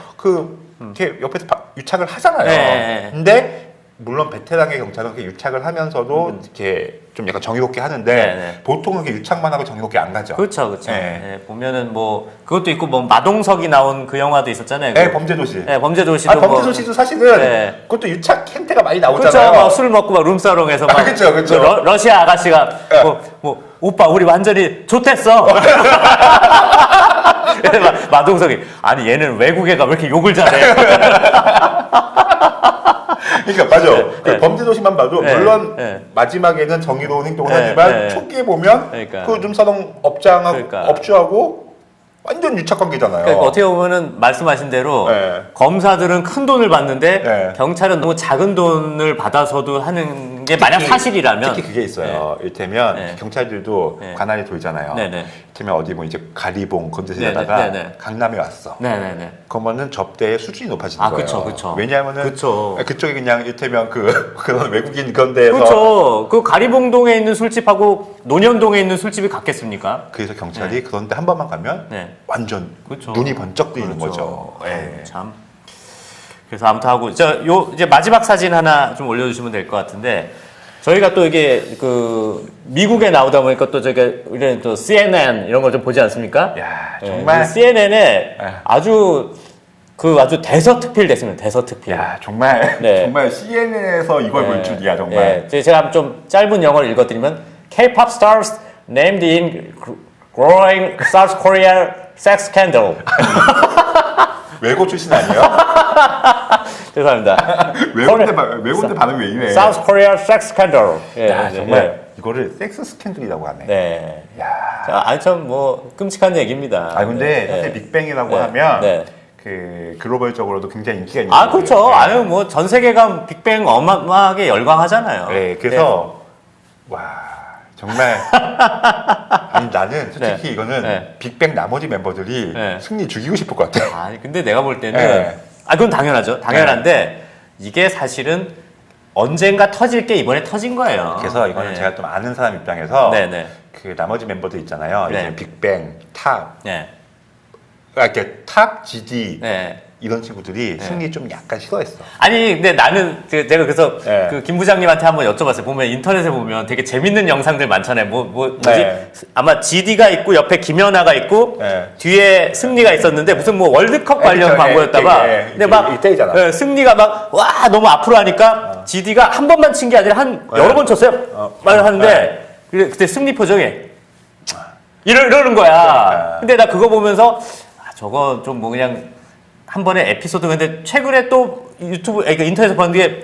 B: 이렇게 옆에서 유착을 하잖아요.
A: 네.
B: 근데 물론 베테랑의 경찰은 그렇게 유착을 하면서도 이렇게 좀 약간 정의롭게 하는데
A: 네.
B: 보통은 이렇게 유착만 하고 정의롭게 안 가죠.
A: 그렇죠, 그렇죠.
B: 네.
A: 네, 보면은 뭐 그것도 있고 뭐 마동석이 나온 그 영화도 있었잖아요.
B: 네,
A: 그-
B: 범죄도시.
A: 네, 범죄도시도
B: 범죄도시도 사실은
A: 네.
B: 그것도 유착 행태가 많이
A: 그렇죠.
B: 나오잖아요.
A: 막술 먹고 막 룸사롱에서 막
B: 그쵸, 그쵸.
A: 그 러시아 아가씨가
B: 네.
A: 뭐 오빠 우리 완전히 좋댔어. 마동석이 아니 얘는 외국애가 왜 이렇게 욕을 잘해?
B: 그러니까 맞아. 그
A: 네.
B: 범죄도시만 봐도
A: 네.
B: 물론
A: 네.
B: 마지막에는 정의로운 행동을
A: 네.
B: 하지만
A: 네.
B: 초기에 보면
A: 그러니까.
B: 그 룸사롱 업장하고
A: 그러니까.
B: 업주하고 완전 유착 관계잖아요.
A: 그러니까 어떻게 보면은 말씀하신 대로
B: 네.
A: 검사들은 큰 돈을 받는데
B: 네.
A: 경찰은 너무 작은 돈을 받아서도 하는 게 만약 사실이라면
B: 특히 그게 있어요. 이를테면
A: 네.
B: 경찰들도
A: 네.
B: 관할이 돌잖아요.
A: 네네.
B: 이를테면 어디 뭐 이제 가리봉 그런 데서
A: 네네.
B: 일하다가
A: 네네.
B: 강남에 왔어.
A: 네네네.
B: 그러면은 접대의 수준이 높아지는
A: 아,
B: 거예요.
A: 그쵸, 그쵸.
B: 왜냐하면은
A: 그쵸.
B: 그쪽에 그냥 이를테면 그런 외국인 그런 데에서
A: 그렇죠. 그 가리봉동에 있는 술집하고 논현동에 있는 술집이 같겠습니까?
B: 그래서 경찰이 그런 데 한 번만 가면
A: 네.
B: 완전
A: 그쵸.
B: 눈이 번쩍 뜨이는
A: 그렇죠.
B: 거죠. 예.
A: 참. 그래서 아무튼 하고 요 이제 마지막 사진 하나 좀 올려주시면 될 것 같은데 저희가 또 이게 그 미국에 나오다 보니까 또 저게 이런 또 CNN 이런 걸 좀 보지 않습니까?
B: 야,
A: 예,
B: 정말
A: CNN에
B: 예.
A: 아주 대서특필 됐습니다. 대서특필.
B: 야, 정말
A: 네.
B: 정말 CNN에서 이걸 볼 줄이야, 정말.
A: 제가 좀 짧은 영어를 읽어드리면 K-pop stars named in growing South Korea sex scandal.
B: 외고 출신 아니에요?
A: 죄송합니다.
B: 외고인데 발음이 왜 이래?
A: South Korea sex scandal. 예,
B: 야,
A: 네,
B: 정말 이거를 섹스 스캔들이라고 하네.
A: 네.
B: 야.
A: 자, 아니 참 뭐 끔찍한 얘기입니다.
B: 아 근데
A: 네,
B: 사실
A: 네.
B: 빅뱅이라고
A: 네,
B: 하면
A: 네.
B: 그 글로벌적으로도 굉장히 인기가 있는
A: 아 그렇죠.
B: 곡이에요.
A: 아유 뭐 전 세계가 빅뱅 어마어마하게 열광하잖아요.
B: 네, 그래서 와 정말 아니 나는 솔직히
A: 네.
B: 이거는
A: 네.
B: 빅뱅 나머지 멤버들이
A: 네.
B: 승리 죽이고 싶을 것 같아요.
A: 아니 근데 내가 볼 때는
B: 네.
A: 그건 당연하죠. 당연한데 이게 사실은 언젠가 터질 게 이번에 터진 거예요.
B: 그래서 이거는
A: 네.
B: 제가 좀 아는 사람 입장에서
A: 네네.
B: 그 나머지 멤버들 있잖아요.
A: 네.
B: 이제 빅뱅, 탑,
A: 네.
B: 이렇게 탑, GD
A: 네.
B: 이런 친구들이 승리 좀 약간 싫어했어.
A: 아니 근데 나는 제가 그래서
B: 네.
A: 그 김 부장님한테 한번 여쭤봤어요. 보면 인터넷에 보면 되게 재밌는 영상들 많잖아요. 뭐지?
B: 네.
A: 아마 GD가 있고 옆에 김연아가 있고
B: 네.
A: 뒤에 승리가 있었는데 무슨 뭐 월드컵 관련
B: 그쵸.
A: 광고였다가
B: 예, 예.
A: 근데 막
B: 이때잖아.
A: 승리가 막 와 너무 앞으로 하니까 GD가 한 번만 친 게 아니라 한 여러 번 쳤어요. 말을 하는데 그때 승리 표정에 이러는 거야.
B: 그러니까.
A: 근데 나 그거 보면서 저거 좀 뭐 그냥 한 번에 에피소드 근데 최근에 또 유튜브 그러니까 인터넷에서 본 게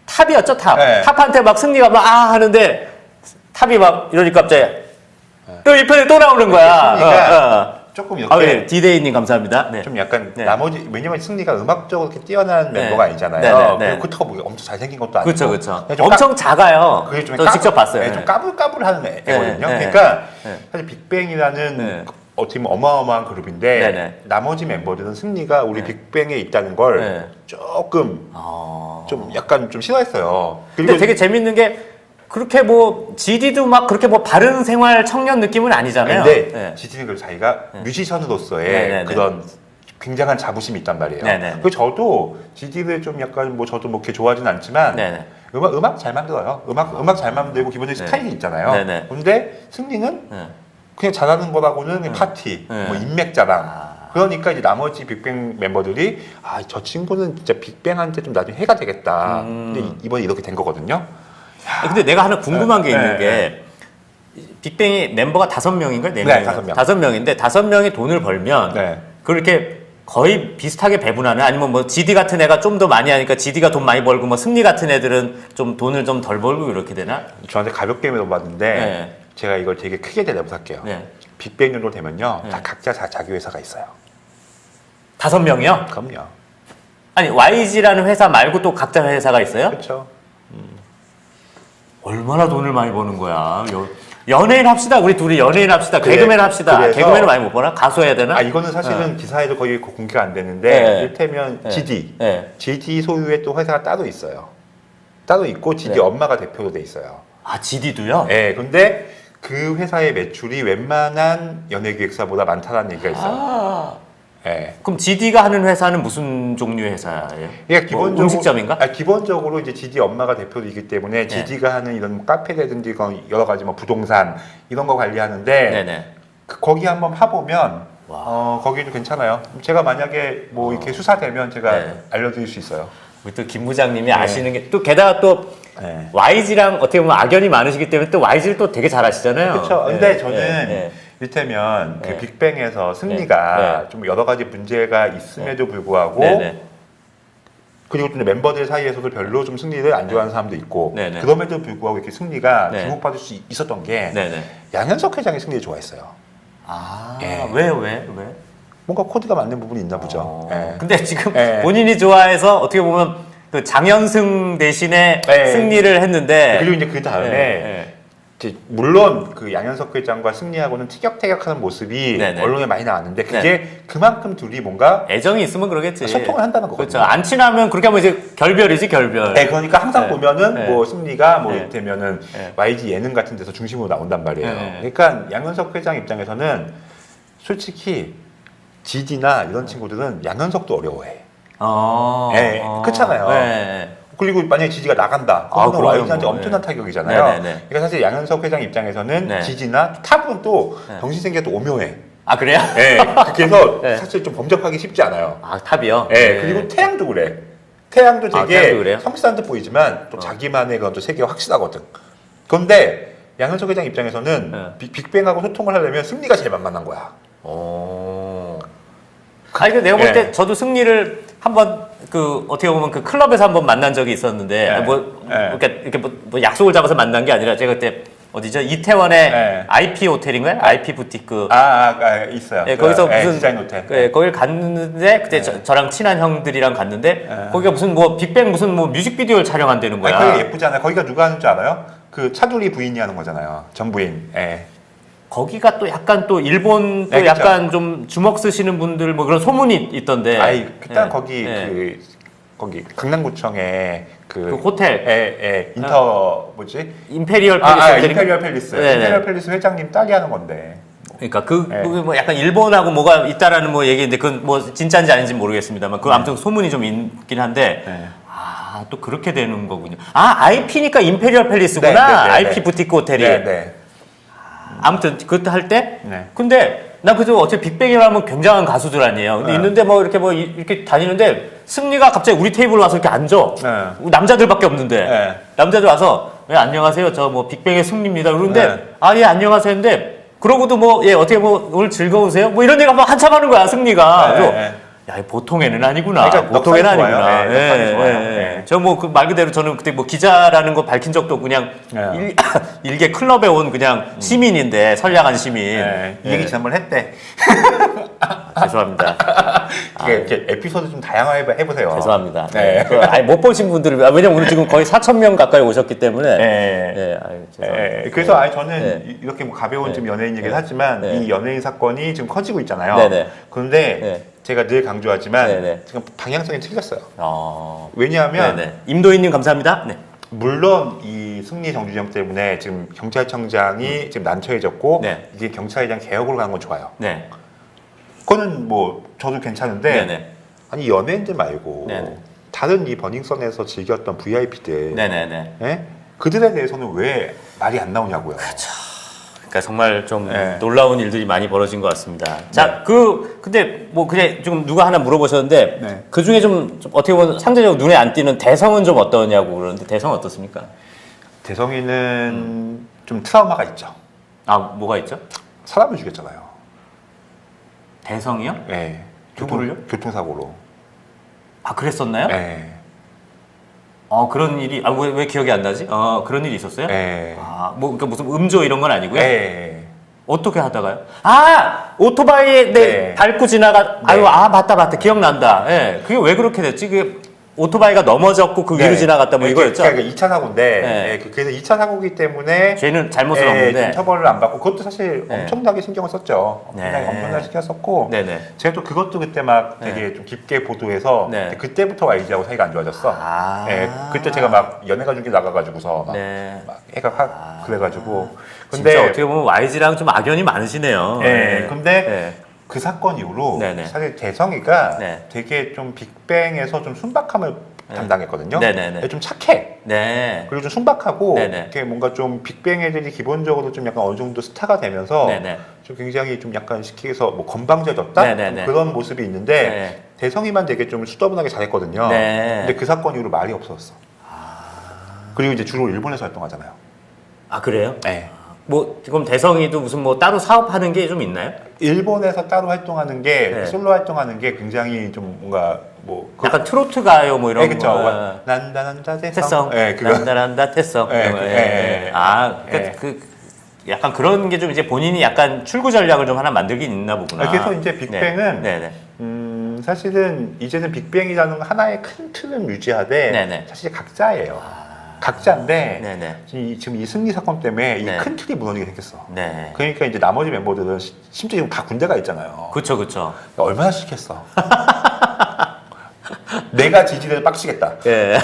A: 탑이었죠 탑.
B: 네.
A: 탑한테 막 승리가 막 하는데 탑이 막 이러니까 갑자기 또 이 편에 또 나오는 거야.
B: 승리가 조금 이렇게
A: 네. 디데이님 감사합니다. 네.
B: 좀 약간
A: 네.
B: 나머지 왜냐면 승리가 음악적으로 이렇게 뛰어난
A: 네.
B: 멤버가 아니잖아요.
A: 네, 네, 네.
B: 그리고 그렇다고 뭐 엄청 잘생긴 것도 아니고.
A: 그렇죠, 그렇죠.
B: 그냥 좀
A: 엄청 작아요.
B: 그게 좀
A: 저 직접 봤어요.
B: 네, 좀 까불까불하는 애거든요.
A: 네, 네.
B: 그러니까
A: 네.
B: 사실 빅뱅이라는
A: 네.
B: 어떻게 보면 어마어마한 그룹인데
A: 네, 네.
B: 나머지 멤버들은 승리가 우리
A: 네.
B: 빅뱅에 있다는 걸
A: 네.
B: 조금 좀 약간 좀 싫어했어요.
A: 근데 되게 재밌는 게 그렇게 뭐 GD도 막 그렇게 뭐 바른 생활 청년 느낌은 아니잖아요.
B: 근데
A: 네.
B: 지진은 그 자기가 뮤지션으로서의
A: 네, 네, 네.
B: 그런 굉장한 자부심이 있단 말이에요.
A: 네, 네.
B: 그 저도 GD를 좀 약간 뭐 저도 뭐 이렇게 좋아하진 않지만
A: 네, 네.
B: 음악 잘 만들어요. 음악 잘 만들고 기본적인
A: 네.
B: 스타일이 있잖아요.
A: 네, 네.
B: 근데 승리는
A: 네.
B: 그냥 잘하는 거라고는 그냥 파티,
A: 네.
B: 뭐 인맥 자랑.
A: 아.
B: 그러니까 이제 나머지 빅뱅 멤버들이 아 저 친구는 진짜 빅뱅한테 좀 나중에 해가 되겠다. 근데 이번에 이렇게 된 거거든요.
A: 근데 내가 하나 궁금한 게
B: 네,
A: 있는
B: 네,
A: 게 빅뱅이 멤버가 5명인가요? 4명인가요?
B: 네, 5명.
A: 5명인데 5명이 돈을 벌면
B: 네.
A: 그렇게 거의 비슷하게 배분하는 아니면 뭐 GD 같은 애가 좀 더 많이 하니까 GD가 돈 많이 벌고 뭐 승리 같은 애들은 좀 돈을 좀 덜 벌고 이렇게 되나?
B: 저한테 가볍게 물어봤는데
A: 네.
B: 제가 이걸 되게 크게 대답을 할게요.
A: 네.
B: 빅뱅 정도 되면요,
A: 네.
B: 다 각자 자기 회사가 있어요.
A: 5명이요?
B: 그럼요.
A: 아니 YG라는 회사 말고 또 각자 회사가 있어요?
B: 그렇죠.
A: 얼마나 돈을 많이 버는 거야? 연예인 합시다. 우리 둘이 연예인 합시다.
B: 그래,
A: 개그맨 합시다.
B: 그래서-
A: 개그맨은 많이 못 버나? 가수 해야 되나?
B: 아 이거는 사실은 기사에도 거의 공개가 안 되는데
A: 네.
B: 이를테면
A: 네.
B: GD,
A: 네.
B: GD 소유의 또 회사가 따로 있어요. 따로 있고 GD
A: 네.
B: 엄마가 대표로 돼 있어요.
A: 아 GD도요?
B: 네, 근데 그 회사의 매출이 웬만한 연예기획사보다 많다는 얘기가 있어요.
A: 아.
B: 네.
A: 그럼 GD가 하는 회사는 무슨 종류의 회사예요?
B: 그러니까
A: 뭐
B: 기본적으로
A: 음식점인가?
B: 기본적으로 이제 GD 엄마가 대표이기 때문에 GD가 하는 이런 카페라든지 여러 가지 뭐 부동산 이런 거 관리하는데
A: 네네.
B: 거기 한번 파보면
A: 와.
B: 거기도 괜찮아요. 제가 만약에 뭐 이렇게 수사되면 제가
A: 네.
B: 알려드릴 수 있어요.
A: 우리 또 김 부장님이 아시는 게 또 게다가 또
B: 네.
A: YG랑 어떻게 보면 악연이 많으시기 때문에 또 YG를 또 되게 잘 아시잖아요.
B: 그렇죠. 근데 저는 이를테면 그
A: 네.
B: 빅뱅에서 승리가
A: 네.
B: 좀 여러 가지 문제가 있음에도 불구하고
A: 네네.
B: 그리고 또 멤버들 사이에서도 별로 좀 승리를 안 좋아하는 사람도 있고
A: 네네.
B: 그럼에도 불구하고 이렇게 승리가
A: 네.
B: 주목받을 수 있었던 게
A: 네네.
B: 양현석 회장이 승리를 좋아했어요.
A: 아,
B: 예.
A: 왜?
B: 뭔가 코드가 맞는 부분이 있나 보죠. 예.
A: 근데 지금
B: 예.
A: 본인이 좋아해서 어떻게 보면 그 장현승 대신에
B: 예.
A: 승리를 했는데
B: 그리고 이제 그 다음에
A: 예.
B: 이제 물론 그 양현석 회장과 승리하고는 티격태격하는 모습이
A: 네네.
B: 언론에 많이 나왔는데 그게 그만큼 둘이 뭔가
A: 애정이 있으면 그러겠지.
B: 소통을 한다는 거거든요.
A: 그렇죠. 안 친하면 그렇게 하면 이제 결별이지 결별.
B: 네, 그러니까 항상
A: 네.
B: 보면은
A: 네.
B: 뭐 승리가 뭐
A: 네.
B: 이를테면은
A: 네.
B: YG 예능 같은 데서 중심으로 나온단 말이에요.
A: 네.
B: 그러니까 양현석 회장 입장에서는 솔직히 지디나 이런 친구들은 양현석도 어려워해. 네, 그렇잖아요.
A: 네.
B: 그리고 만약에 지지가 나간다.
A: 아,
B: 그러면
A: 그래요?
B: YG한테
A: 뭐,
B: 엄청난
A: 네.
B: 타격이잖아요.
A: 네네네.
B: 그러니까 사실 양현석 회장 입장에서는
A: 네.
B: 지지나 탑은 또
A: 네.
B: 정신 생겨 또 오묘해.
A: 아 그래요?
B: 네, 그래서
A: 네.
B: 사실 좀 범접하기 쉽지 않아요.
A: 아 탑이요?
B: 네, 그리고 태양도 그래. 태양도
A: 아,
B: 되게
A: 태양도 그래요?
B: 성실한 듯 보이지만 또 자기만의 그런 또 세계가 확실하거든. 그런데 양현석 회장 입장에서는
A: 네.
B: 빅뱅하고 소통을 하려면 승리가 제일 만만한 거야.
A: 아니 그 내가 볼 때
B: 네.
A: 저도 승리를 한번 그 어떻게 보면 그 클럽에서 한번 만난 적이 있었는데
B: 네.
A: 뭐
B: 네.
A: 이렇게 뭐 약속을 잡아서 만난 게 아니라 제가 그때 어디죠? 이태원의
B: 네.
A: IP 호텔인가요? IP 부티크.
B: 있어요.
A: 예, 거기서
B: 네,
A: 무슨
B: 디자인 호텔.
A: 예, 거길 갔는데 그때 저랑 친한 형들이랑 갔는데
B: 네.
A: 거기가 무슨 뭐 빅뱅 무슨 뭐 뮤직비디오를 촬영한다는 거야.
B: 거기가 예쁘잖아요. 거기가 누가 하는 줄 알아요? 그 차두리 부인이 하는 거잖아요. 전 부인. 예.
A: 거기가 또 약간 또 일본 또
B: 네, 그쵸.
A: 약간 좀 주먹 쓰시는 분들 뭐 그런 소문이 있던데.
B: 아이 그때
A: 예,
B: 거기
A: 예.
B: 거기 강남구청에
A: 그 호텔
B: 뭐지?
A: 임페리얼 팰리스 호텔인가?
B: 임페리얼 팰리스.
A: 네네.
B: 임페리얼 팰리스 회장님 딸이 하는 건데.
A: 그러니까
B: 네.
A: 그뭐 약간 일본하고 뭐가 있다라는 뭐 얘기인데 그건 뭐 진짜인지 아닌지 모르겠습니다만 그 아무튼 소문이 좀 있긴 한데
B: 네.
A: 아 또 그렇게 되는 거군요. 아 IP니까 임페리얼 팰리스구나.
B: 네, 네, 네,
A: IP
B: 네.
A: 부티크 호텔이.
B: 네, 네.
A: 아무튼 그것도 할 때.
B: 네.
A: 근데 나 그래도 어차피 빅뱅이라면 굉장한 가수들 아니에요. 근데
B: 네.
A: 있는데 뭐 이렇게 다니는데 승리가 갑자기 우리 테이블 와서 이렇게 앉아.
B: 네.
A: 남자들밖에 없는데
B: 네.
A: 남자들 와서 네, 안녕하세요. 저 뭐 빅뱅의 승리입니다. 그러는데
B: 네.
A: 아 예 안녕하세요. 근데 그러고도 뭐 예 어떻게 뭐 오늘 즐거우세요? 뭐 이런 얘기가 막 한참 하는 거야 승리가.
B: 네,
A: 그래서
B: 네.
A: 야 보통 애는 아니구나.
B: 그러니까
A: 보통 애는
B: 넉살이 좋아요.
A: 아니구나.
B: 네, 넉살이 좋아요. 네.
A: 저 뭐 그 말 그대로 저는 그때 뭐 기자라는 거 밝힌 적도 없고 그냥
B: 네.
A: 일개 클럽에 온 그냥 시민인데 선량한 시민.
B: 네. 이
A: 예.
B: 얘기 지난번 했대.
A: 죄송합니다.
B: 이게 이렇게 에피소드 좀 다양하게 해보세요.
A: 죄송합니다.
B: 네.
A: 아니, 못 보신 분들을 왜냐면 오늘 지금 거의 4,000명 가까이 오셨기 때문에.
B: 네.
A: 네, 아유, 죄송합니다.
B: 그래서 저는
A: 네.
B: 이렇게 뭐 가벼운
A: 네.
B: 좀 연예인 얘기를
A: 네.
B: 하지만
A: 네.
B: 이 연예인 사건이 지금 커지고 있잖아요.
A: 네네.
B: 그런데
A: 네.
B: 제가 늘 강조하지만
A: 네네.
B: 지금 방향성이 틀렸어요.
A: 어.
B: 왜냐하면
A: 네네. 임도희님 감사합니다. 네.
B: 물론 이 승리 정주영 때문에 지금 경찰청장이 지금 난처해졌고
A: 네.
B: 이게 경찰에 대한 개혁으로 가는 건 좋아요.
A: 네.
B: 그거는 뭐 저도 괜찮은데
A: 네네.
B: 아니 연예인들 말고
A: 네네.
B: 다른 이 버닝썬에서 즐겼던 VIP들
A: 네네네.
B: 예? 그들에 대해서는 왜 말이 안 나오냐고요.
A: 그러니까 정말 좀
B: 네.
A: 놀라운 일들이 많이 벌어진 것 같습니다. 자, 근데 뭐 그냥 지금 누가 하나 물어보셨는데
B: 네.
A: 그 중에 좀 어떻게 보면 상대적으로 눈에 안 띄는 대성은 좀 어떠냐고 그러는데 대성 어떻습니까?
B: 대성이는 좀 트라우마가 있죠.
A: 아, 뭐가 있죠?
B: 사람을 죽였잖아요.
A: 대성이요?
B: 예.
A: 누구를요?
B: 교통사고로.
A: 아, 그랬었나요?
B: 예.
A: 그런 일이 왜 기억이 안 나지? 그런 일이 있었어요?
B: 예.
A: 아, 뭐 그러니까 무슨 음조 이런 건 아니고요?
B: 예.
A: 어떻게 하다가요? 오토바이에
B: 네.
A: 밟고 지나가.
B: 네.
A: 아유, 맞다. 기억난다. 예. 그게 왜 그렇게 됐지? 그게 오토바이가 넘어졌고 그 위로
B: 네.
A: 지나갔다 뭐 이거였죠?
B: 그러니까 2차 사고인데
A: 네.
B: 예, 그래서 2차 사고기 때문에
A: 죄는 잘못은
B: 좀
A: 없는데.
B: 처벌을 안 받고 그것도 사실
A: 네.
B: 엄청나게 신경을 썼죠.
A: 네.
B: 엄청나게 신경 썼고
A: 네네.
B: 제가 또 그것도 그때 막
A: 네.
B: 되게 좀 깊게 보도해서
A: 네.
B: 그때부터 YG하고 사이가 안 좋아졌어.
A: 아.
B: 예, 그때 제가 막 연예가 중계 나가가지고서 막,
A: 네.
B: 막 애가 확 그래가지고
A: 진짜 어떻게 보면 YG랑 좀 악연이 많으시네요.
B: 예, 근데
A: 네.
B: 그 사건 이후로
A: 네네.
B: 사실 대성이가
A: 네.
B: 되게 좀 빅뱅에서 좀 순박함을 담당했거든요.
A: 네네네.
B: 좀 착해.
A: 네.
B: 그리고 좀 순박하고
A: 네네.
B: 이렇게 뭔가 좀 빅뱅 애들이 기본적으로 좀 약간 어느 정도 스타가 되면서
A: 네네.
B: 좀 굉장히 좀 약간 시키해서 뭐 건방져졌다
A: 네네네.
B: 그런 모습이 있는데
A: 네.
B: 대성이만 되게 좀 수더분하게 잘했거든요.
A: 네.
B: 근데 그 사건 이후로 말이 없어졌어. 그리고 이제 주로 일본에서 활동하잖아요.
A: 아, 그래요?
B: 네.
A: 뭐 지금 대성이도 무슨 뭐 따로 사업하는 게 좀 있나요?
B: 일본에서 따로 활동하는 게
A: 네.
B: 솔로 활동하는 게 굉장히 좀 뭔가 뭐
A: 약간 트로트 가요 뭐 이런
B: 네, 그쵸.
A: 거.
B: 난다
A: 태성.
B: 예, 그거.
A: 난다 태성.
B: 예,
A: 이런 거.
B: 예,
A: 예.
B: 예.
A: 아, 그러니까
B: 예.
A: 그 약간 그런 게 좀 이제 본인이 약간 출구 전략을 좀 하나 만들긴 있나 보구나.
B: 그래서 이제 빅뱅은
A: 네, 네.
B: 사실은 이제는 빅뱅이라는 하나의 큰 틀은 유지하되
A: 네네.
B: 사실 각자예요. 각자인데
A: 네, 네.
B: 지금 이 승리 사건 때문에
A: 네.
B: 이 큰 틀이 무너지게 생겼어.
A: 네.
B: 그러니까 이제 나머지 멤버들은 심지어 지금 다 군대가 있잖아요.
A: 그쵸, 그쵸.
B: 얼마나 싫겠어. 내가 지지를 빡치겠다.
A: 예.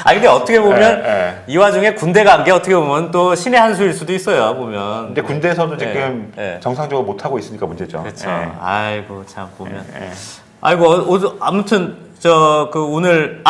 A: 아 근데 어떻게 보면
B: 예.
A: 이 와중에 군대 간 게 어떻게 보면 또 신의 한 수일 수도 있어요 보면.
B: 근데 군대에서도
A: 예,
B: 지금
A: 예.
B: 정상적으로 못 하고 있으니까 문제죠.
A: 그렇죠.
B: 예.
A: 아이고 참 보면.
B: 예.
A: 아이고 아무튼 저 그 오늘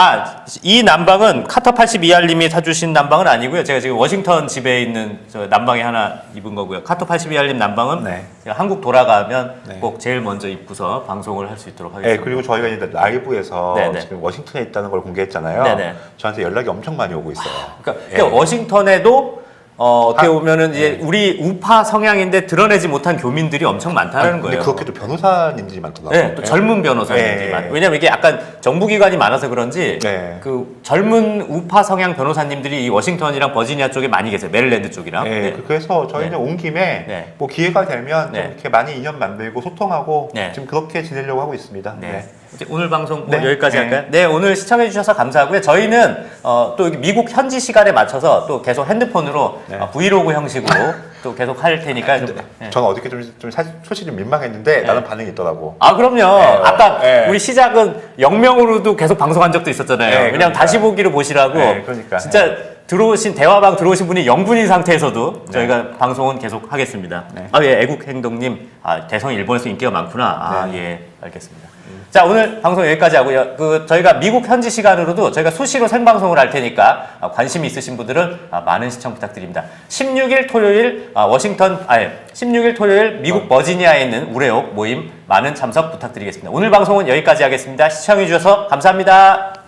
A: 이 난방은 카터 82R님이 사주신 난방은 아니고요. 제가 지금 워싱턴 집에 있는 저 난방이 하나 입은 거고요. 카터 82R님 난방은
B: 네.
A: 제가 한국 돌아가면
B: 네.
A: 꼭 제일 먼저 입고서 방송을 할 수 있도록
B: 네,
A: 하겠습니다.
B: 그리고 저희가 이제 라이브에서
A: 네네.
B: 지금 워싱턴에 있다는 걸 공개했잖아요.
A: 네네.
B: 저한테 연락이 엄청 많이 오고 있어요.
A: 그러니까 워싱턴에도 어떻게
B: 아,
A: 보면은 이제
B: 네.
A: 우리 우파 성향인데 드러내지 못한 교민들이 엄청 많다는
B: 근데
A: 거예요.
B: 그렇게도 변호사님들이 많더라고요.
A: 네, 또 젊은 변호사님들이
B: 네.
A: 많아요. 왜냐면 이게 약간 정부기관이 많아서 그런지
B: 네.
A: 그 젊은 우파 성향 변호사님들이 이 워싱턴이랑 버지니아 쪽에 많이 계세요. 메릴랜드 쪽이랑.
B: 네,
A: 네.
B: 그래서 저희는
A: 네.
B: 온 김에
A: 네.
B: 뭐 기회가 되면
A: 네.
B: 좀 이렇게 많이 인연 만들고 소통하고
A: 네.
B: 지금 그렇게 지내려고 하고 있습니다.
A: 네. 이제 오늘 방송 뭐
B: 네.
A: 여기까지
B: 네.
A: 할까요? 네, 오늘 시청해 주셔서 감사하고요. 저희는 또 여기 미국 현지 시간에 맞춰서 또 계속 핸드폰으로
B: 네.
A: 브이로그 형식으로 또 계속 할 테니까 좀. 네.
B: 저는 어저께 좀 사실 솔직히 좀 민망했는데 나는 반응이 있더라고.
A: 아 그럼요. 아까
B: 네.
A: 우리 시작은 영명으로도 계속 방송한 적도 있었잖아요.
B: 네,
A: 왜냐면
B: 그러니까.
A: 다시 보기로 보시라고.
B: 네, 그러니까.
A: 진짜 들어오신 대화방 들어오신 분이 0분인 상태에서도 저희가 방송은 계속 하겠습니다.
B: 네.
A: 예, 애국행동님, 대성 일본에서 인기가 많구나.
B: 네.
A: 예, 알겠습니다. 자, 오늘 방송 여기까지 하고요. 저희가 미국 현지 시간으로도 저희가 수시로 생방송을 할 테니까 관심이 있으신 분들은 많은 시청 부탁드립니다. 16일 토요일 16일 토요일 미국 버지니아에 있는 우레옥 모임 많은 참석 부탁드리겠습니다. 오늘 방송은 여기까지 하겠습니다. 시청해 주셔서 감사합니다.